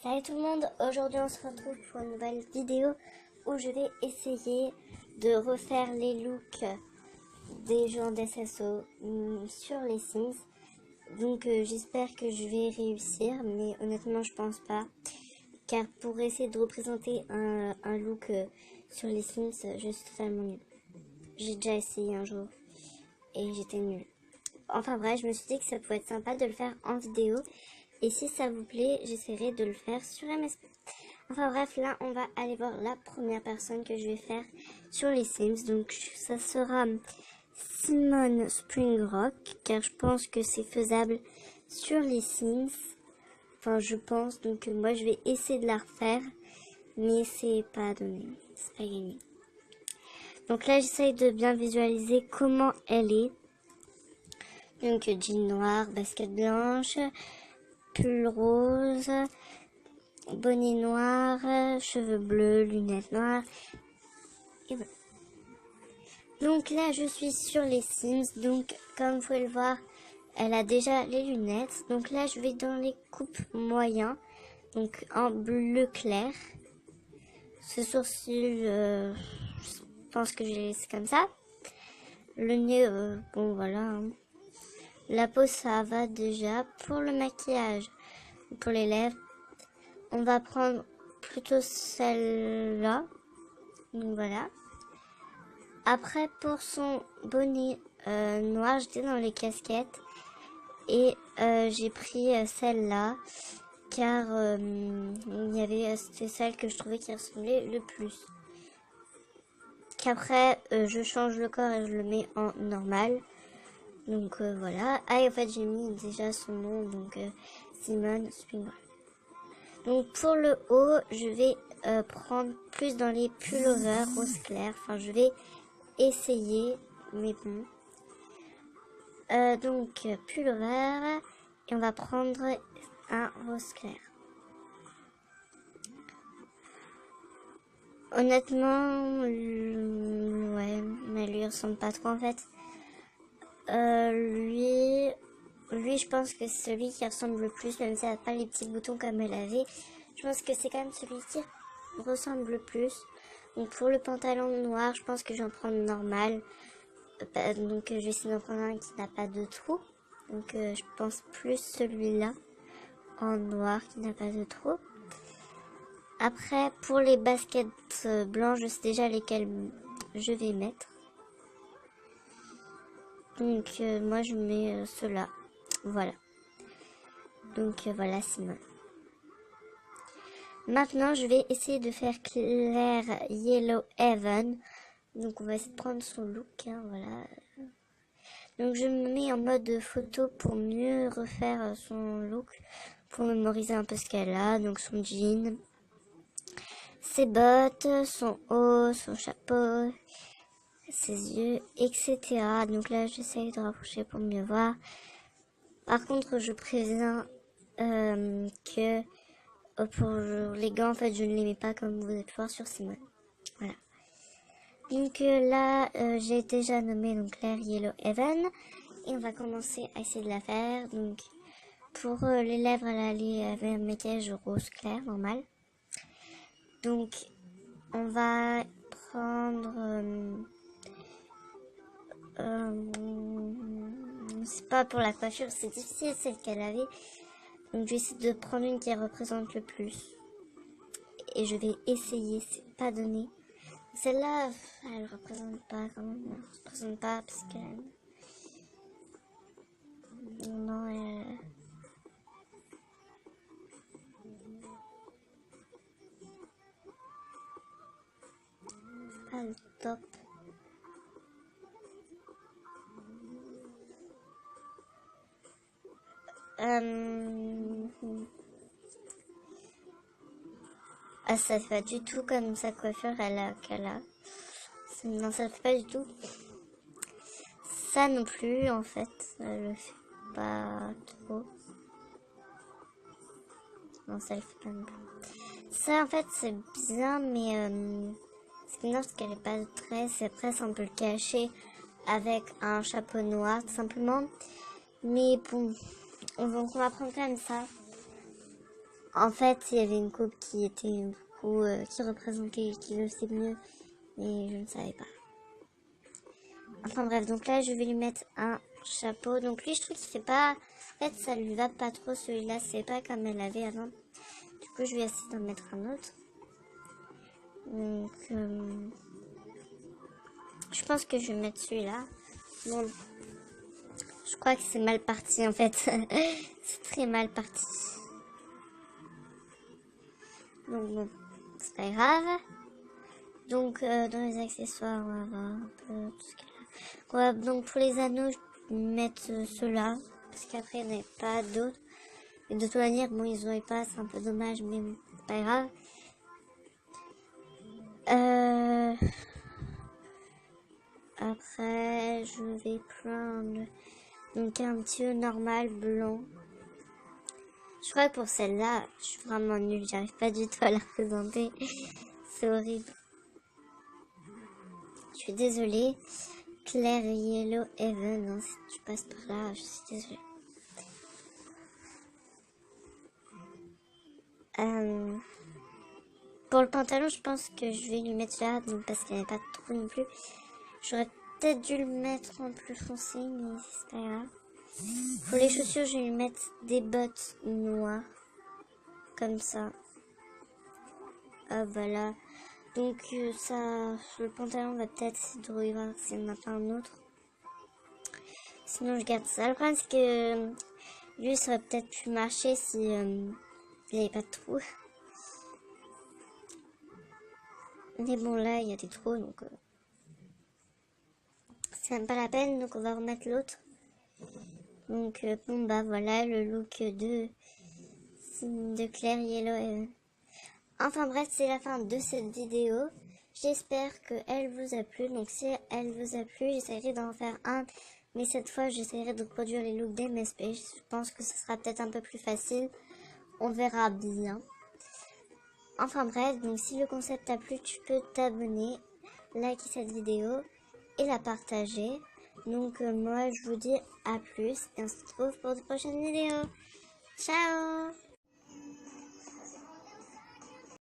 Salut tout le monde, aujourd'hui on se retrouve pour une nouvelle vidéo où je vais essayer de refaire les looks des gens d'SSO sur les Sims. Donc j'espère que je vais réussir, mais honnêtement je pense pas. Car pour essayer de représenter un look sur les Sims, je suis totalement nulle. J'ai déjà essayé un jour et j'étais nulle. Enfin bref, je me suis dit que ça pouvait être sympa de le faire en vidéo. Et si ça vous plaît, j'essaierai de le faire sur MSP. Enfin bref, là, on va aller voir la première personne que je vais faire sur les Sims. Donc, ça sera Simone Springrock, car je pense que c'est faisable sur les Sims. Enfin, je pense. Donc, moi, je vais essayer de la refaire. Mais c'est pas donné. C'est pas gagné. Donc là, j'essaye de bien visualiser comment elle est. Donc, jean noir, basket blanche, pull rose, bonnet noir, cheveux bleus, lunettes noires. Et voilà. Donc là, je suis sur les Sims. Donc, comme vous pouvez le voir, elle a déjà les lunettes. Donc là, je vais dans les coupes moyens. Donc en bleu clair. Ce sourcil, je pense que je l'ai laissé comme ça. Le nez, bon voilà. Hein. La peau, ça va déjà. Pour le maquillage, pour les lèvres, on va prendre plutôt celle-là. Donc voilà. Après, pour son bonnet noir, j'étais dans les casquettes. Et j'ai pris celle-là. Car il y avait, c'était celle que je trouvais qui ressemblait le plus. Qu'après, je change le corps et je le mets en normal. Donc voilà. Ah, et en fait, j'ai mis déjà son nom. Donc Simone Springrock. Donc pour le haut, je vais prendre plus dans les pullovers rose clair. Enfin, je vais essayer, mais bon. Donc pullover, et on va prendre un rose clair. Honnêtement, ouais, mais lui ressemble pas trop en fait. Lui, je pense que c'est celui qui ressemble le plus, même si elle n'a pas les petits boutons comme elle avait. Je pense que c'est quand même celui qui ressemble le plus. Donc pour le pantalon noir, je pense que j'en prends normal. Donc je vais essayer d'en prendre un qui n'a pas de trou. Donc je pense plus celui-là en noir qui n'a pas de trou. Après pour les baskets blanches, je sais déjà lesquelles je vais mettre. Donc moi je mets ceux-là. Voilà. Donc voilà Simone. Maintenant je vais essayer de faire Claire Yellow Heaven. Donc on va essayer de prendre son look. Hein, voilà. Donc je me mets en mode photo pour mieux refaire son look. Pour mémoriser un peu ce qu'elle a. Donc son jean. Ses bottes. Son haut. Son chapeau. Ses yeux. Etc. Donc là j'essaye de rapprocher pour mieux voir. Par contre, je préviens que pour les gants, en fait, je ne les mets pas comme vous allez voir sur Simone. Voilà. Donc là, j'ai déjà nommé donc Claire Yellow Heaven. Et on va commencer à essayer de la faire. Donc, pour les lèvres, elle avait un maquillage rose clair, normal. Donc, on va prendre... c'est pas pour la coiffure, c'est difficile celle qu'elle avait. Donc je vais essayer de prendre une qui représente le plus. Et je vais essayer, c'est pas donné. Celle-là, elle représente pas quand même. Elle représente pas parce que... Non, elle... C'est pas le top. Ah, ça fait pas du tout comme sa coiffure qu'elle a. Non, ça le fait pas du tout. Ça non plus, en fait. Elle le fait pas trop. Non, ça le fait pas non plus. Ça, en fait, c'est bien, mais... c'est bien parce qu'elle est pas de tresse. Après, ça, on peut le cacher avec un chapeau noir, tout simplement. Mais bon, on va prendre quand même ça. En fait, il y avait une coupe qui était beaucoup, qui représentait, qui le faisait mieux, mais je ne savais pas. Enfin bref, donc là, je vais lui mettre un chapeau. Donc lui, je trouve qu'il fait pas... En fait, ça lui va pas trop, celui-là. C'est pas comme elle avait avant. Du coup, je vais essayer d'en mettre un autre. Donc, je pense que je vais mettre celui-là. Bon, je crois que c'est mal parti, en fait. C'est très mal parti. Donc bon, c'est pas grave. Donc, dans les accessoires, on va voir un peu tout ce qu'il y a. Ouais, donc pour les anneaux, je vais mettre ceux-là. Parce qu'après, il n'y en avait pas d'autres. Et de toute manière, bon, ils n'auraient pas, c'est un peu dommage, mais bon, c'est pas grave. Après, je vais prendre donc un petit normal blanc. Je crois que pour celle-là, je suis vraiment nulle. J'arrive pas du tout à la représenter. C'est horrible. Je suis désolée. Claire Yellow Heaven. Non, si tu passes par là, je suis désolée. Pour le pantalon, je pense que je vais lui mettre là, donc parce qu'il n'y avait pas trop non plus. J'aurais peut-être dû le mettre en plus foncé, mais c'est pas grave. Pour les chaussures, je vais lui mettre des bottes noires. Comme ça. Voilà. Donc ça, le pantalon, on va peut-être essayer de regarder s'il n'y en a pas un autre. Sinon, je garde ça. Le problème, c'est que lui, ça aurait peut-être pu marcher si il n'y avait pas de trous. Mais bon, là, il y a des trous, donc c'est même pas la peine. Donc, on va remettre l'autre. Donc, bon, bah voilà, le look de Claire Yellow. Enfin bref, c'est la fin de cette vidéo. J'espère qu'elle vous a plu. Donc si elle vous a plu, j'essaierai d'en faire un. Mais cette fois, j'essaierai de reproduire les looks d'MSP. Je pense que ce sera peut-être un peu plus facile. On verra bien. Enfin bref, donc si le concept t'a plu, tu peux t'abonner, liker cette vidéo et la partager. Donc moi, je vous dis à plus et on se retrouve pour de prochaines vidéos. Ciao!